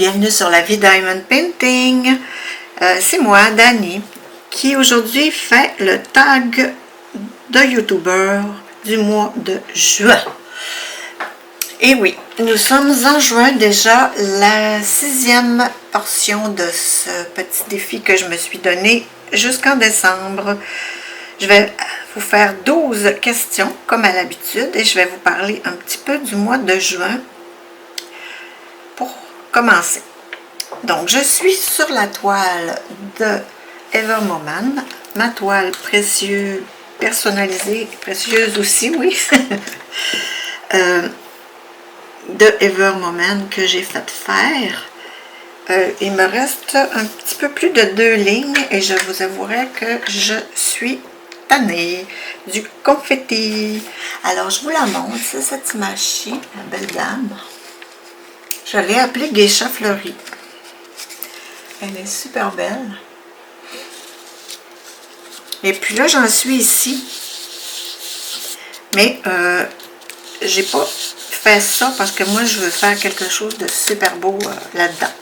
bienvenue sur la vie Diamond Painting. C'est moi, Dani, qui aujourd'hui fait le tag de YouTuber du mois de juin. Et oui, nous sommes en juin déjà, la 6e portion de ce petit défi que je me suis donné jusqu'en décembre. Je vais vous faire 12 questions comme à l'habitude et je vais vous parler un petit peu du mois de juin pour commencer. Donc, je suis sur la toile de Evermoman, ma toile précieuse, personnalisée, précieuse aussi, oui, de Evermoman que j'ai fait faire. Il me reste un petit peu plus de 2 lignes et je vous avouerai que je suis tannée du confetti. Alors, je vous la montre, c'est cette image-ci, la belle dame. Je l'ai appelée Geisha Fleurie. Elle est super belle. Et puis là, j'en suis ici. Mais j'ai pas fait ça parce que moi, je veux faire quelque chose de super beau là-dedans.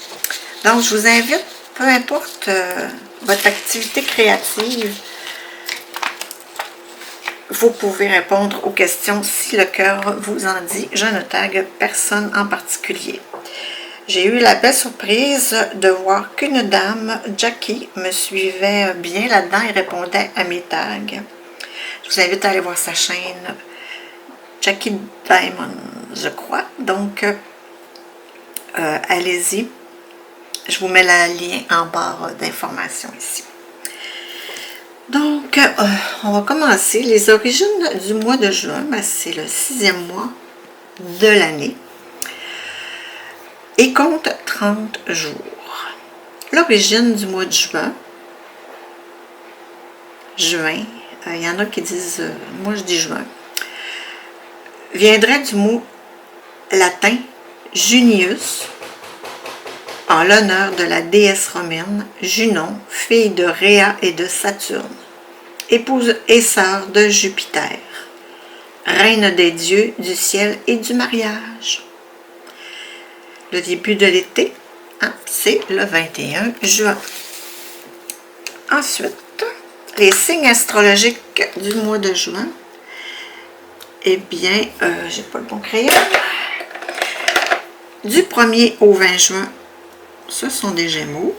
Donc, je vous invite, peu importe votre activité créative, vous pouvez répondre aux questions si le cœur vous en dit. Je ne tague personne en particulier. J'ai eu la belle surprise de voir qu'une dame, Jackie, me suivait bien là-dedans et répondait à mes tags. Je vous invite à aller voir sa chaîne, Jackie Diamond, je crois. Donc, allez-y. Je vous mets le lien en barre d'informations ici. Donc, on va commencer. Les origines du mois de juin, c'est le 6e mois de l'année. Et compte 30 jours. L'origine du mois de juin, il y en a qui disent, moi je dis juin, viendrait du mot latin Junius, en l'honneur de la déesse romaine Junon, fille de Rhea et de Saturne, épouse et sœur de Jupiter, reine des dieux du ciel et du mariage. Le début de l'été, c'est le 21 juin. Ensuite, les signes astrologiques du mois de juin. Eh bien, j'ai pas le bon crayon. Du 1er au 20 juin, ce sont des Gémeaux.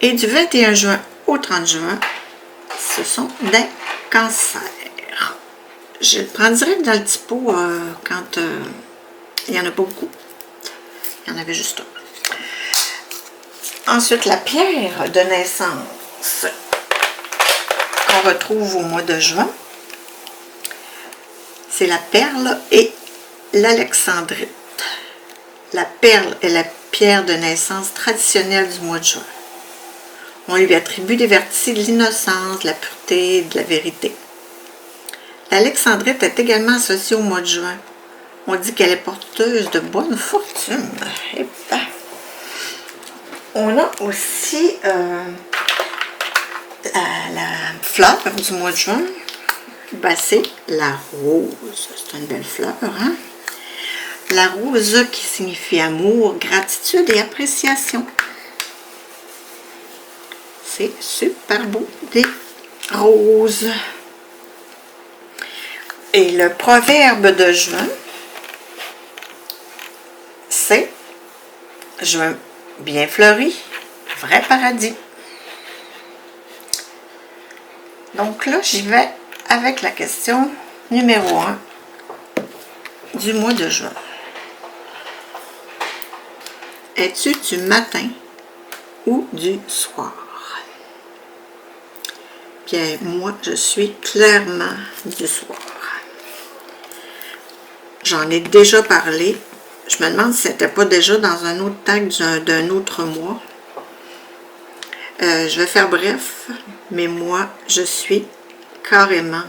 Et du 21 juin au 30 juin, ce sont des Cancers. Je le prends direct dans le petit pot quand il n'y en a pas beaucoup. Il y en avait juste un. Ensuite, la pierre de naissance qu'on retrouve au mois de juin, c'est la perle et l'alexandrite. La perle est la pierre de naissance traditionnelle du mois de juin. On lui attribue des vertus de l'innocence, de la pureté et de la vérité. L'alexandrite est également associée au mois de juin. On dit qu'elle est porteuse de bonne fortune. Et ben, on a aussi la fleur du mois de juin. Ben, c'est la rose. C'est une belle fleur, hein? La rose qui signifie amour, gratitude et appréciation. C'est super beau, des roses. Et le proverbe de juin, c'est juin bien fleuri, vrai paradis. Donc là, j'y vais avec la question numéro 1 du mois de juin. Es-tu du matin ou du soir? Bien, moi, je suis clairement du soir. J'en ai déjà parlé. Je me demande si c'était pas déjà dans un autre tag d'un autre mois. Je vais faire bref, mais moi, je suis carrément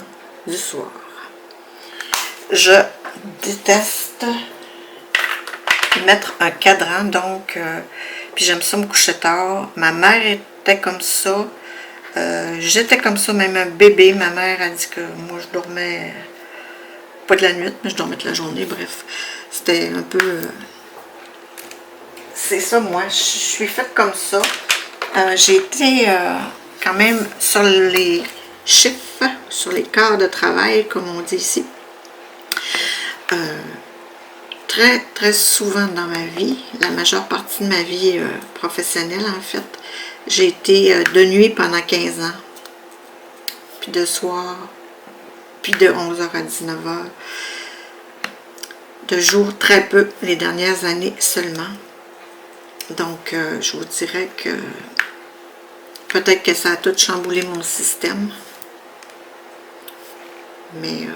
du soir. Je déteste mettre un cadran, donc, puis j'aime ça me coucher tard. Ma mère était comme ça. J'étais comme ça, même un bébé. Ma mère a dit que moi, je dormais pas de la nuit, mais je dormais de la journée, bref. C'était un peu c'est ça, moi. Je suis faite comme ça. J'ai été quand même sur les chiffres, sur les quarts de travail, comme on dit ici. Très, très souvent dans ma vie, la majeure partie de ma vie professionnelle, en fait, j'ai été de nuit pendant 15 ans, puis de soir, puis de 11h à 19h. De jour, très peu, les dernières années seulement. Donc, je vous dirais que peut-être que ça a tout chamboulé mon système. Mais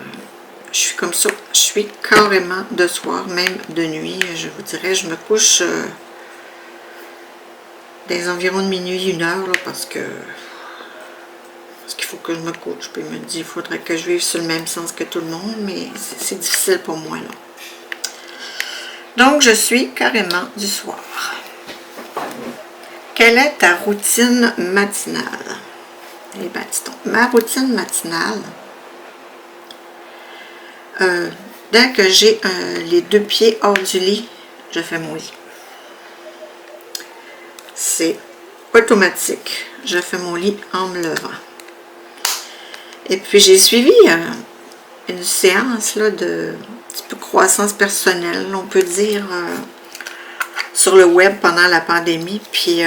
je suis comme ça. Je suis carrément de soir, même de nuit. Je vous dirais, je me couche des environs de minuit, 1h, là, parce qu'il faut que je me couche. Puis il me dit, il faudrait que je vive sur le même sens que tout le monde, mais c'est difficile pour moi, là. Donc, je suis carrément du soir. Quelle est ta routine matinale? Eh bien, ma routine matinale, dès que j'ai les 2 pieds hors du lit, je fais mon lit. C'est automatique. Je fais mon lit en me levant. Et puis, j'ai suivi une séance là, de un petit peu croissance personnelle, on peut dire, sur le web pendant la pandémie. Puis,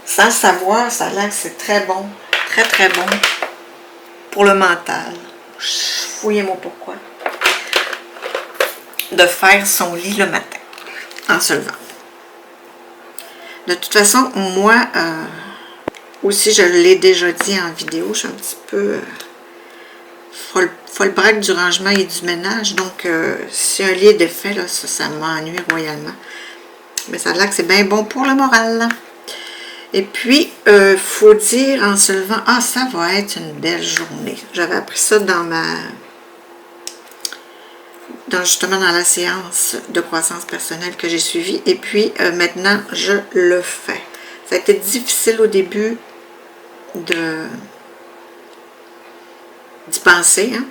sans savoir, ça a l'air que c'est très bon, très très bon pour le mental. Fouillez-moi pourquoi. De faire son lit le matin, en se levant. De toute façon, moi, aussi, je l'ai déjà dit en vidéo, je suis un petit peu folle braque du rangement et du ménage. Donc, si un lit est défait, là, ça m'ennuie royalement. Mais ça a l'air que c'est bien bon pour le moral. Et puis, faut dire en se levant, ah, ça va être une belle journée. J'avais appris ça justement dans la séance de croissance personnelle que j'ai suivie. Et puis, maintenant, je le fais. Ça a été difficile au début d'y penser, hein.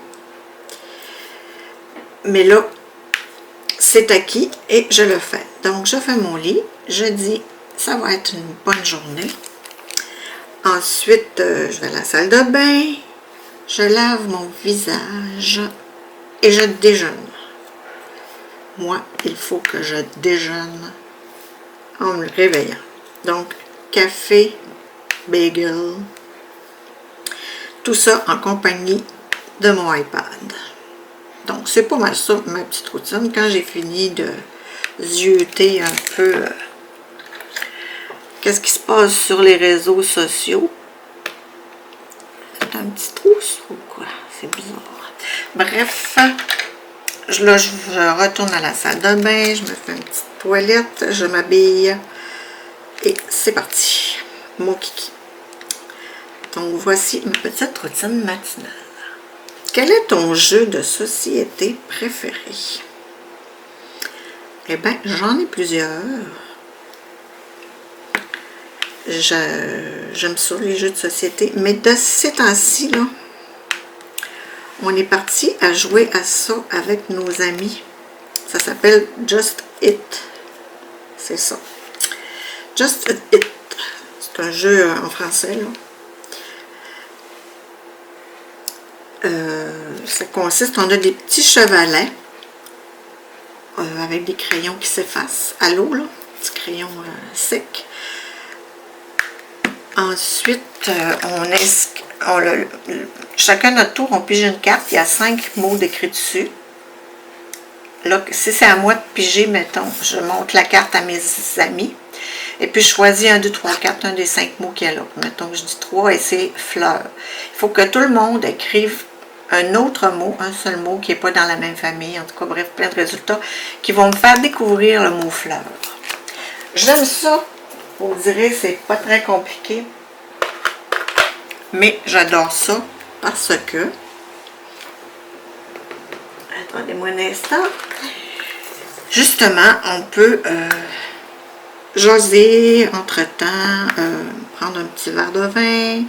Mais là, c'est acquis et je le fais. Donc, je fais mon lit. Je dis, ça va être une bonne journée. Ensuite, je vais à la salle de bain. Je lave mon visage et je déjeune. Moi, il faut que je déjeune en me réveillant. Donc, café, bagel, tout ça en compagnie de mon iPad. Donc, c'est pas mal ça, ma petite routine. Quand j'ai fini de zioter un peu qu'est-ce qui se passe sur les réseaux sociaux. C'est un petit trou ou quoi? C'est bizarre. Bref, là, je retourne à la salle de bain, je me fais une petite toilette, je m'habille et c'est parti. Mon kiki. Donc, voici ma petite routine matinale. Quel est ton jeu de société préféré? Eh bien, j'en ai plusieurs. J'aime ça, les jeux de société. Mais de ces temps-ci, là, on est parti à jouer à ça avec nos amis. Ça s'appelle Just It. C'est ça. Just It. C'est un jeu en français, là. Ça consiste, on a des petits chevalets avec des crayons qui s'effacent à l'eau, là, petits crayons secs. Ensuite, chacun notre tour, on pige une carte, il y a 5 mots décrits dessus. Là, si c'est à moi de piger, mettons, je montre la carte à mes amis. Et puis, je choisis 1, 2, 3, 4, un des 5 mots qu'il y a là. Mettons que je dis 3 et c'est fleurs. Il faut que tout le monde écrive un autre mot, un seul mot qui n'est pas dans la même famille. En tout cas, bref, plein de résultats qui vont me faire découvrir le mot fleur. J'aime ça. Vous direz, c'est pas très compliqué. Mais j'adore ça parce que... Attendez-moi un instant. Justement, on peut jaser entre-temps, prendre un petit verre de vin,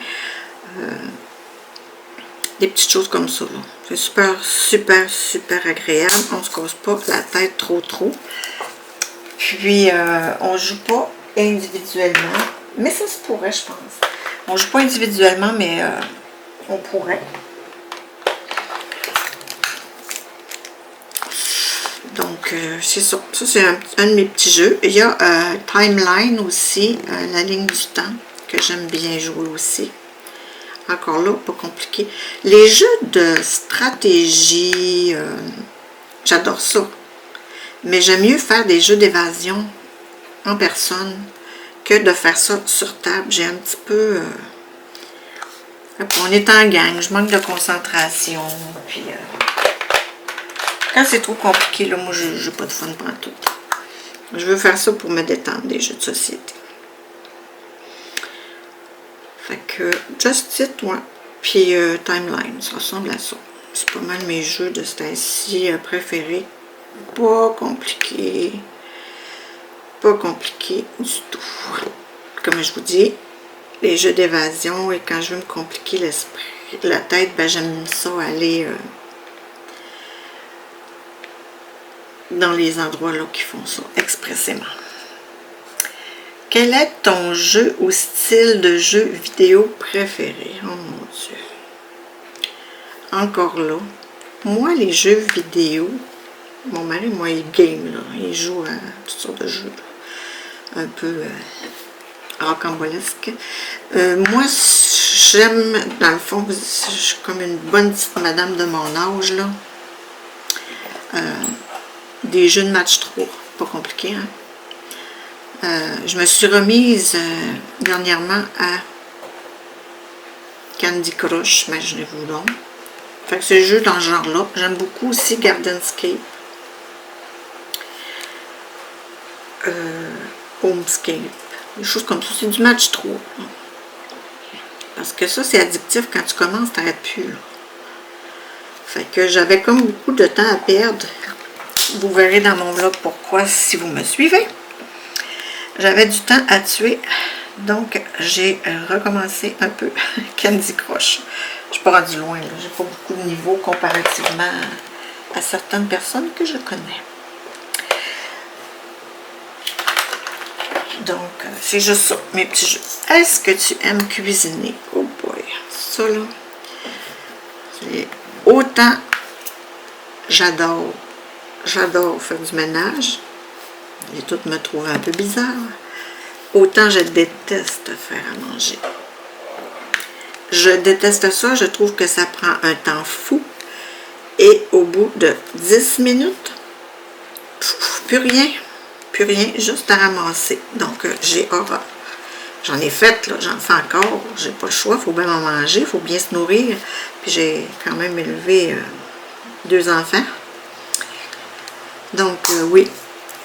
Des petites choses comme ça. C'est super, super, super agréable. On ne se casse pas la tête trop. Puis, on ne joue pas individuellement. Mais ça se pourrait, je pense. On ne joue pas individuellement, mais on pourrait. Donc, c'est ça. Ça, c'est un de mes petits jeux. Il y a Timeline aussi, la ligne du temps, que j'aime bien jouer aussi. Encore là, pas compliqué. Les jeux de stratégie, j'adore ça. Mais j'aime mieux faire des jeux d'évasion en personne que de faire ça sur table. J'ai un petit peu... on est en gang, je manque de concentration. Puis, quand c'est trop compliqué, là, moi, je n'ai pas de fun pantoute. Je veux faire ça pour me détendre, des jeux de société. Fait que Just It, ouais. Puis Timeline, ça ressemble à ça. C'est pas mal mes jeux de ce temps-ci préférés. Pas compliqué. Pas compliqué du tout. Comme je vous dis, les jeux d'évasion, et quand je veux me compliquer l'esprit, la tête, ben j'aime ça aller dans les endroits là qui font ça expressément. Quel est ton jeu ou style de jeu vidéo préféré? Oh mon Dieu. Encore là. Moi, les jeux vidéo, mon mari, moi, il game, là. Il joue à toutes sortes de jeux, là. Un peu rocambolesque. Moi, j'aime, dans le fond, je suis comme une bonne petite madame de mon âge, là. Des jeux de match 3. Pas compliqué, hein? Je me suis remise dernièrement à Candy Crush, imaginez-vous donc. Fait que c'est le jeu dans ce genre-là. J'aime beaucoup aussi Gardenscape. Homescape. Des choses comme ça. C'est du match 3. Parce que ça, c'est addictif. Quand tu commences, tu n'arrêtes plus. Là. Fait que j'avais comme beaucoup de temps à perdre. Vous verrez dans mon vlog pourquoi si vous me suivez. J'avais du temps à tuer, donc j'ai recommencé un peu Candy Crush. Je suis pas rendue loin, j'ai pas beaucoup de niveaux comparativement à certaines personnes que je connais. Donc, c'est juste ça, mes petits jeux. Est-ce que tu aimes cuisiner? Oh boy, ça là, c'est autant j'adore faire du ménage. Les toutes me trouvent un peu bizarre. Autant je déteste faire à manger. Je déteste ça. Je trouve que ça prend un temps fou. Et au bout de 10 minutes, plus rien. Plus rien, juste à ramasser. Donc, j'ai horreur. J'en ai fait, là, j'en fais encore. J'ai pas le choix. Il faut bien en manger. Il faut bien se nourrir. Puis j'ai quand même élevé 2 enfants. Donc, oui.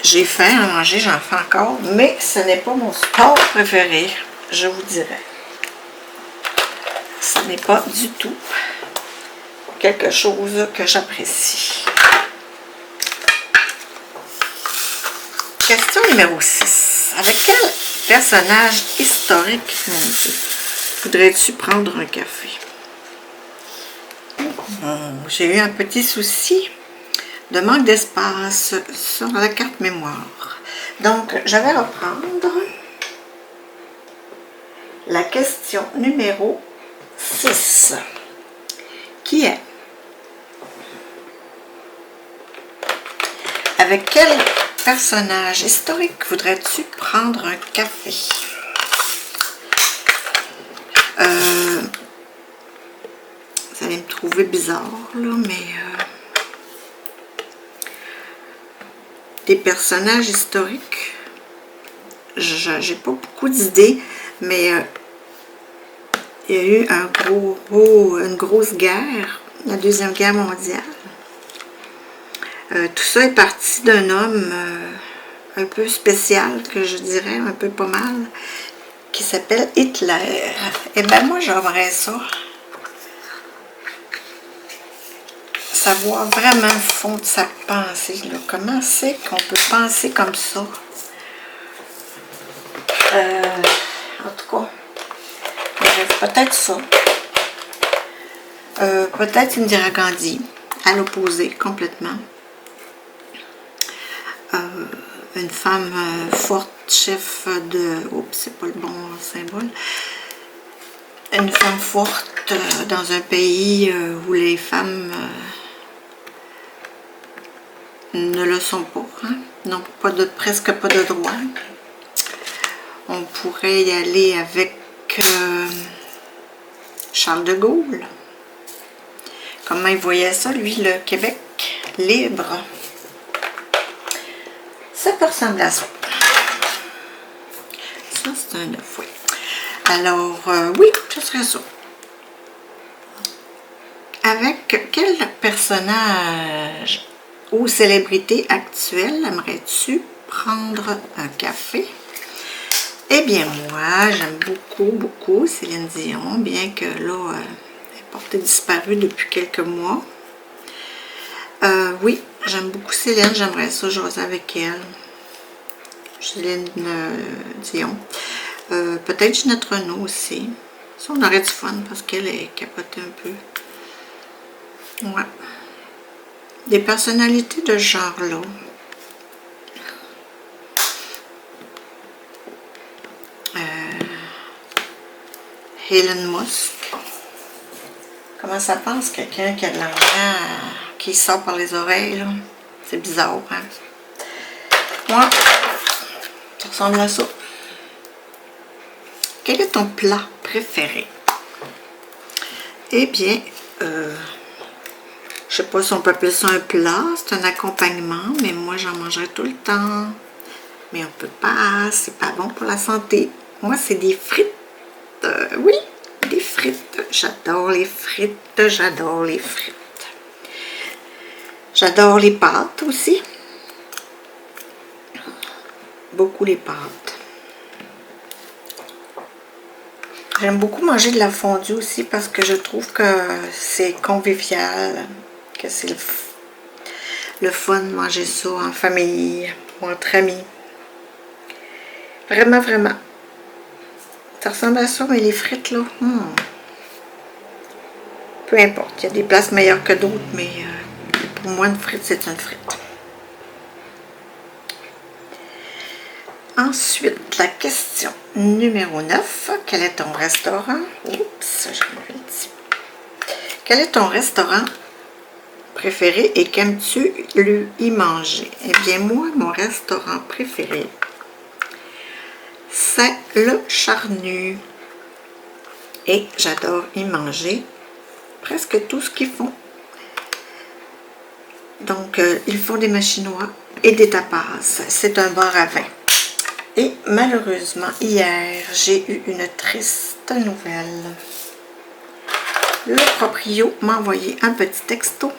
J'ai faim à manger, j'en fais encore, mais ce n'est pas mon sport préféré, je vous dirais. Ce n'est pas du tout quelque chose que j'apprécie. Question numéro 6. Avec quel personnage historique, mon Dieu, voudrais-tu prendre un café? J'ai eu un petit souci de manque d'espace sur la carte mémoire. Donc, je vais reprendre la question numéro 6, qui est: avec quel personnage historique voudrais-tu prendre un café? Vous allez me trouver bizarre, là, mais... des personnages historiques, j'ai pas beaucoup d'idées, mais il y a eu une grosse guerre, la Deuxième Guerre mondiale. Tout ça est parti d'un homme un peu spécial, que je dirais, un peu pas mal, qui s'appelle Hitler. Et ben moi, j'aimerais ça. Savoir vraiment le fond de sa pensée. Là. Comment c'est qu'on peut penser comme ça? En tout cas, peut-être ça. Peut-être Indira Gandhi, à l'opposé complètement. Une femme forte, chef de... Oups, c'est pas le bon symbole. Une femme forte dans un pays où les femmes ne le sont pas, hein? Non, presque pas de droit. On pourrait y aller avec Charles de Gaulle. Comment il voyait ça, lui, le Québec libre? Ça peut ressembler à ça. Ça, c'est un 9, oui. Alors, oui, ce serait ça. Avec quel personnage ou célébrité actuelle aimerais-tu prendre un café? Eh bien, moi, j'aime beaucoup Céline Dion, bien que là, elle est portée disparue depuis quelques mois. Oui, j'aime beaucoup Céline, j'aimerais ça jaser avec elle. Céline Dion. Peut-être Ginette Renault aussi. Ça, on aurait du fun parce qu'elle est capotée un peu. Ouais. Des personnalités de ce genre-là. Elon Musk. Comment ça passe quelqu'un qui a de l'argent qui sort par les oreilles, là? C'est bizarre, hein? Moi, ça ressemble à ça. Quel est ton plat préféré? Eh bien, je sais pas si on peut appeler ça un plat, c'est un accompagnement, mais moi j'en mangerai tout le temps. Mais on peut pas, c'est pas bon pour la santé. Moi, c'est des frites. Oui, des frites. J'adore les frites, j'adore les frites. J'adore les pâtes aussi. Beaucoup les pâtes. J'aime beaucoup manger de la fondue aussi parce que je trouve que c'est convivial, que c'est le fun de manger ça en famille ou entre amis. Vraiment, vraiment. Ça ressemble à ça, mais les frites, là, peu importe. Il y a des places meilleures que d'autres, mais pour moi, une frite, c'est une frite. Ensuite, la question numéro 9. Quel est ton restaurant? Oups, j'en ai un petit. Quel est ton restaurant préféré et qu'aimes-tu y manger? Eh bien, moi, mon restaurant préféré, c'est le Charnu. Et j'adore y manger presque tout ce qu'ils font. Donc, ils font des machinois et des tapas. C'est un bar à vin. Et malheureusement, hier, j'ai eu une triste nouvelle. Le proprio m'a envoyé un petit texto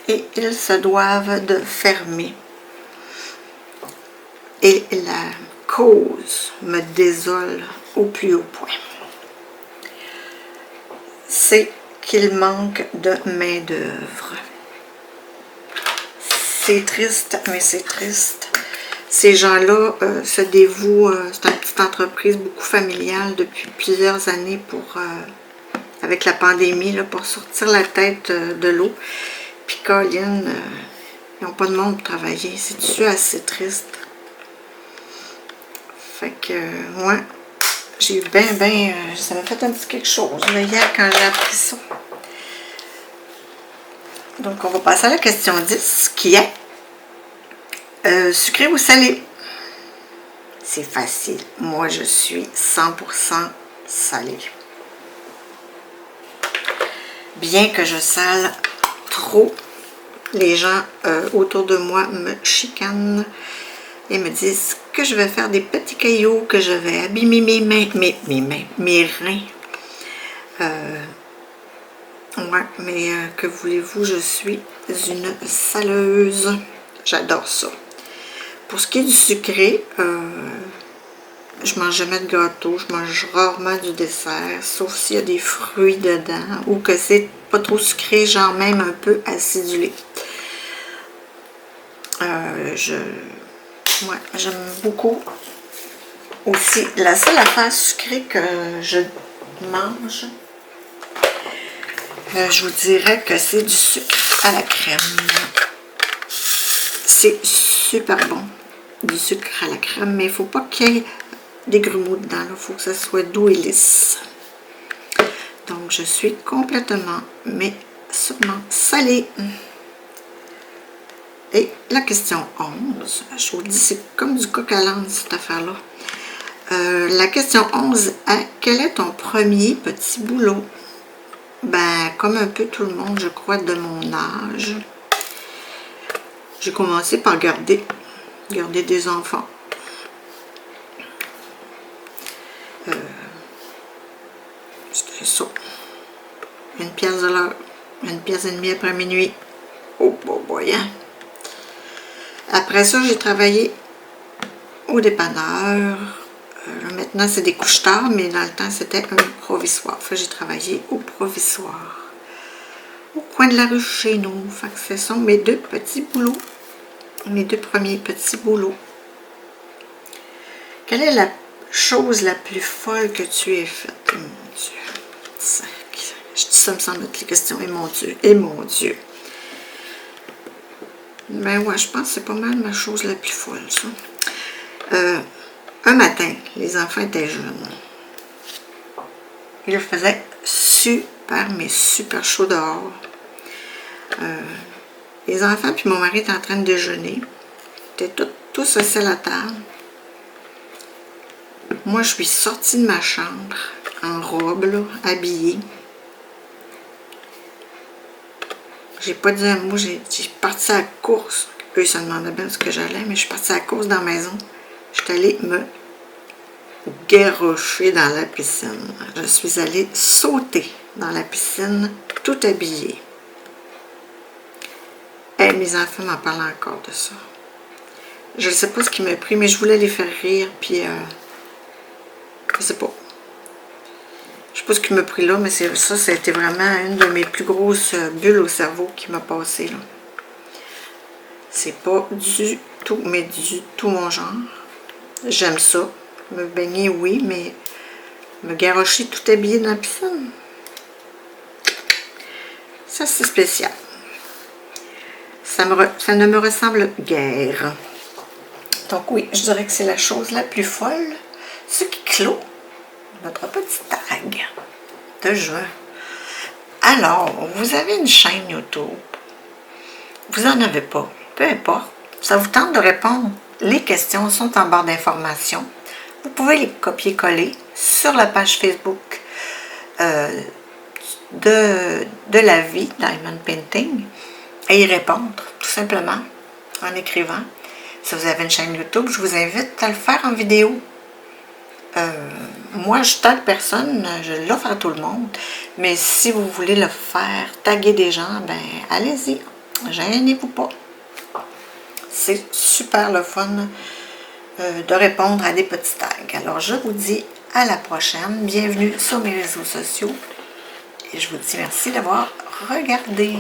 et ils se doivent de fermer. Et la cause me désole au plus haut point. C'est qu'il manque de main-d'œuvre. C'est triste, mais c'est triste. Ces gens-là se dévouent, c'est une petite entreprise beaucoup familiale depuis plusieurs années pour, avec la pandémie, là, pour sortir la tête de l'eau. Puis Colin, ils n'ont pas de monde pour travailler. C'est-tu assez triste? Fait que, moi, j'ai eu ça m'a fait un petit quelque chose là, hier quand j'ai appris ça. Donc, on va passer à la question 10, qui est sucré ou salé? C'est facile. Moi, je suis 100% salé. Bien que je sale trop, les gens autour de moi me chicanent et me disent que je vais faire des petits cailloux, que je vais abîmer mes reins. Ouais, mais que voulez-vous, je suis une saleuse. J'adore ça. Pour ce qui est du sucré, je mange jamais de gâteau, je mange rarement du dessert, sauf s'il y a des fruits dedans ou que c'est pas trop sucré, genre même un peu acidulé. J'aime beaucoup aussi. La seule affaire sucrée que je mange, Je vous dirais que c'est du sucre à la crème. C'est super bon, du sucre à la crème, mais il ne faut pas qu'il y ait des grumeaux dedans. Il faut que ça soit doux et lisse. Donc, je suis complètement, mais sûrement salée. Et la question 11, je vous dis, c'est comme du coq à l'âne, cette affaire-là. La question 11 est, quel est ton premier petit boulot? Ben, comme un peu tout le monde, je crois, de mon âge, j'ai commencé par garder des enfants. C'était ça. 1 pièce de l'heure, 1 pièce et demie après minuit. Oh, boy, hein? Après ça, j'ai travaillé au dépanneur. Maintenant, c'est des couche-tard, mais dans le temps, c'était un provisoire. Enfin, j'ai travaillé au provisoire. Au coin de la rue chez nous. Fait que ce sont mes 2 petits boulots. Mes 2 premiers petits boulots. Quelle est la chose la plus folle que tu aies faite? Oh mon Dieu. Je dis ça, me semble être les questions. Et mon Dieu. Et mon Dieu. Ben ouais, je pense que c'est pas mal ma chose la plus folle, ça. Un matin, les enfants étaient jeunes. Il faisait super, mais super chaud dehors. Les enfants puis mon mari étaient en train de déjeuner. Ils étaient tous assis à la table. Moi, je suis sortie de ma chambre en robe, là, habillée. J'ai pas dit un mot, j'ai parti à la course. Eux, ils se demandaient bien où que j'allais, mais je suis partie à la course dans la maison. Je suis allée me garrocher dans la piscine. Je suis allée sauter dans la piscine, tout habillée. Et mes enfants m'en parlent encore de ça. Je ne sais pas ce qui m'a pris, mais je voulais les faire rire, puis je sais pas. Je sais pas ce qui m'a pris là, mais ça a été vraiment une de mes plus grosses bulles au cerveau qui m'a passé là. C'est pas du tout, mais du tout mon genre. J'aime ça. Me baigner, oui, mais me garrocher tout habillé dans la piscine, ça c'est spécial. Ça ne me ressemble guère. Donc oui, je dirais que c'est la chose la plus folle. Ce qui clôt notre petit tag de juin. Alors, vous avez une chaîne YouTube. Vous n'en avez pas. Peu importe. Ça vous tente de répondre. Les questions sont en barre d'informations. Vous pouvez les copier-coller sur la page Facebook de la vie Diamond Painting et y répondre, tout simplement, en écrivant. Si vous avez une chaîne YouTube, je vous invite à le faire en vidéo. Moi, je tague personne, je l'offre à tout le monde. Mais si vous voulez le faire, taguer des gens, ben allez-y, gênez-vous pas. C'est super le fun de répondre à des petits tags. Alors, je vous dis à la prochaine. Bienvenue sur mes réseaux sociaux. Et je vous dis merci d'avoir regardé.